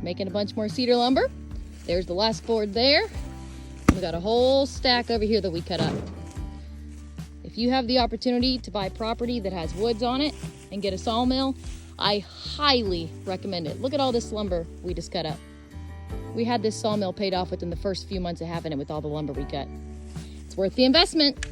making a bunch more cedar lumber. There's the last board there. We got a whole stack over here that we cut up. If you have the opportunity to buy property that has woods on it and get a sawmill, I highly recommend it. Look at all this lumber we just cut up. We had this sawmill paid off within the first few months of having it with all the lumber we cut. It's worth the investment.